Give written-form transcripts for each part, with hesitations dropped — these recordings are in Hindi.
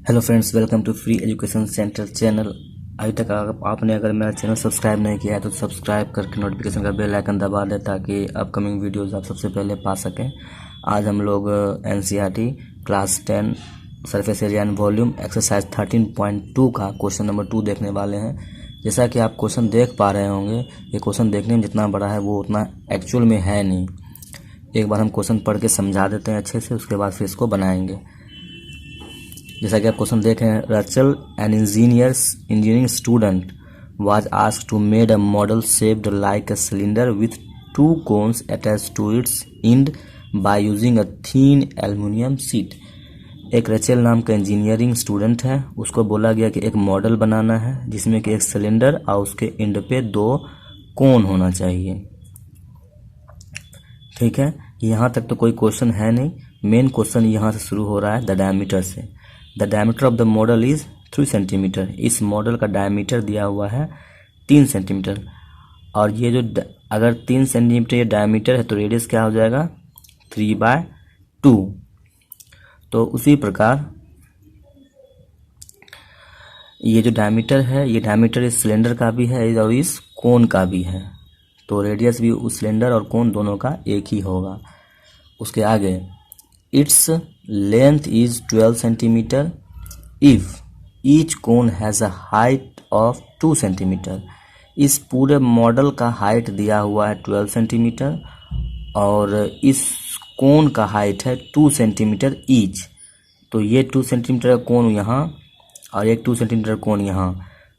Hello friends, welcome to free education centre channel. अभी तक आपने अगर मेरा चैनल सब्सक्राइब नहीं किया है तो सब्सक्राइब करके नोटिफिकेशन का बेल आइकन दबा दें ताकि अपकमिंग वीडियोस आप सबसे पहले पा सकें। आज हम लोग NCERT class 10 surface area and volume exercise 13.2 का क्वेश्चन नंबर 2 देखने वाले हैं। जैसा कि आप क्वेश्चन देख पा रहे होंगे, ये क्वेश्चन देखने में जितना बड़ा है वो उतना एक्चुअल में है नहीं। एक बार हम क्वेश्चन पढ़ के समझा देते हैं अच्छे से, उसके बाद फिर इसको बनाएंगे। जैसा कि आप क्वेश्चन देख रहे हैं, रचल an engineering student was asked to made a model shaped like a cylinder with two cones attached to its end by using a thin aluminum sheet। एक रचेल नाम का इंजीनियरिंग स्टूडेंट है, उसको बोला गया कि एक मॉडल बनाना है जिसमें कि एक सिलेंडर और उसके एंड पे दो कोन होना चाहिए। ठीक है, यहाँ तक तो कोई क्वेश्चन है नहीं। मेन क्वेश्चन यहाँ से शुरू हो रहा है द डायमीटर से। The diameter of the model is 3 centimetre. इस मॉडल का डायमीटर दिया हुआ है 3 सेंटीमीटर। और ये जो अगर 3 सेंटीमीटर ये डायमीटर है तो रेडियस क्या हो जाएगा 3/2। तो उसी प्रकार ये जो डायमीटर है, ये डायमीटर इस सिलेंडर का भी है और इस कोन का भी है, तो रेडियस भी उस सिलेंडर और कोन दोनों का एक ही होगा। उसके आगे its length is 12 centimetre if each cone has a height of 2 centimetre. इस पूरे मॉडल का हाइट दिया हुआ है 12 सेंटीमीटर और इस कोन का हाइट है 2 सेंटीमीटर ईच। तो ये 2 सेंटीमीटर का कोन यहाँ और एक 2 सेंटीमीटर कोन यहाँ,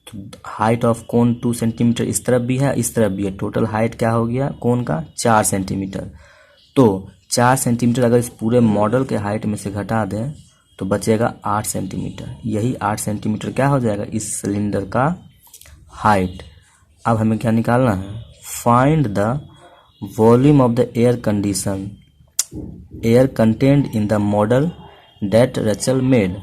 तो हाइट ऑफ कोन 2 सेंटीमीटर इस तरफ भी है इस तरफ भी है। टोटल हाइट क्या हो गया कोन का 4 सेंटीमीटर। तो 4 सेंटीमीटर अगर इस पूरे मॉडल के हाइट में से घटा दें तो बचेगा 8 सेंटीमीटर। यही 8 सेंटीमीटर क्या हो जाएगा इस सिलेंडर का हाइट। अब हमें क्या निकालना है, find the volume of the air content in the model that रचल मेड।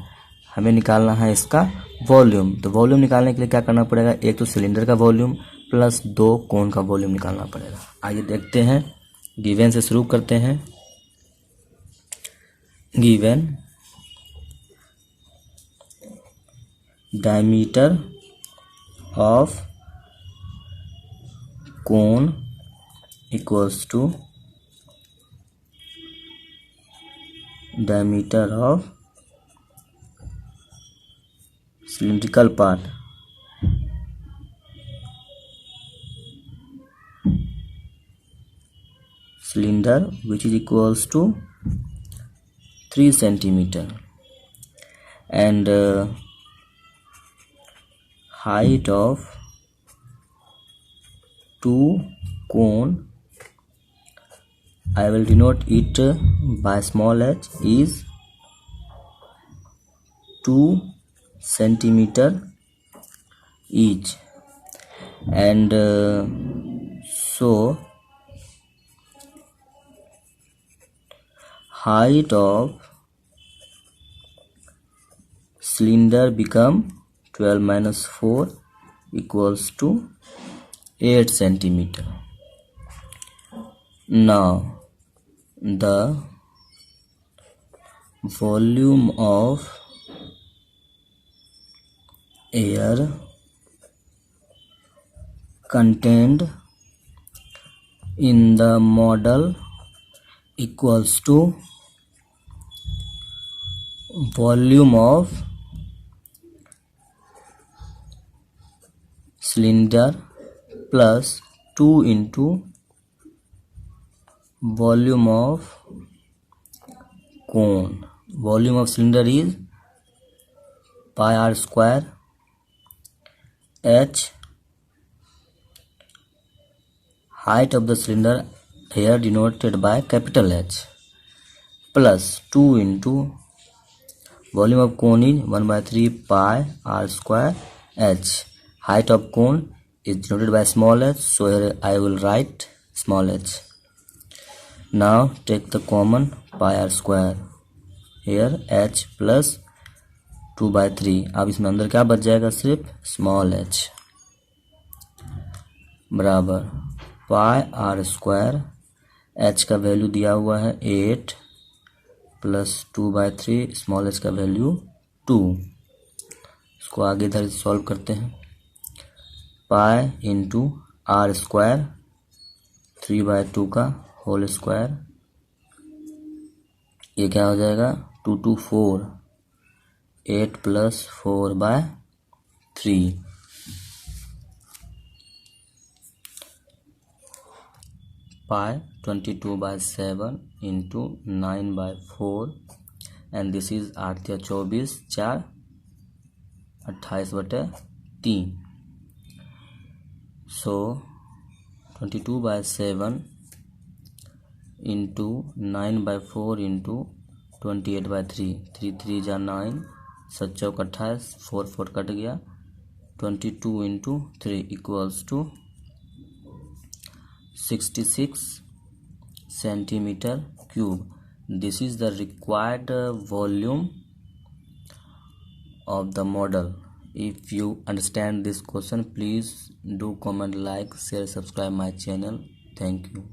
हमें निकालना है इसका वॉल्यूम। तो वॉल्यूम निकालने के लिए क्या करना पड़ेगा, एक तो सिलेंडर का वॉल्यूम प्लस 2 कोन का वॉल्यूम निकालना पड़ेगा। आइए देखते हैं, गिवन से शुरू करते हैं। Given diameter of cone equals to diameter of cylindrical part। cylinder which is equals to 3 centimeter and height of 2 cone, I will denote it by small h, is 2 centimeter each and so height of cylinder become 12 minus 4 equals to 8 centimeter. Now the volume of air contained in the model equals to volume of cylinder plus 2 into volume of cone। volume of cylinder is pi r square h, height of the cylinder here denoted by capital H, plus 2 into volume of cone is 1/3 pi r square h। height of cone is denoted by small h, so here I will write small h। now take the common pi r square, here h plus 2/3। अब इसमें अंदर क्या बच जाएगा, सिर्फ स्मॉल h बराबर पाई आर स्क्वायर। h का वैल्यू दिया हुआ है 8 प्लस 2/3, स्मॉल h का वैल्यू 2। इसको आगे इधर सॉल्व करते हैं। पाई इंटू आर स्क्वायर 3/2 का होल स्क्वायर, ये क्या हो जाएगा 2 2 4, 8 + 4/3। पाई 22/7 इंटू 9/4 एंड दिस इज 8 या 24, 4 28/3। सो 22/7 इंटू 9/4 इंटू 28/3, 3 3 जा 9, 7 चौक 28, 4 4 कट गया, 22 into 3 equals to 66 centimeter cube. This is the required volume of the model. If you understand this question, please do comment, like, share, subscribe my channel. Thank you.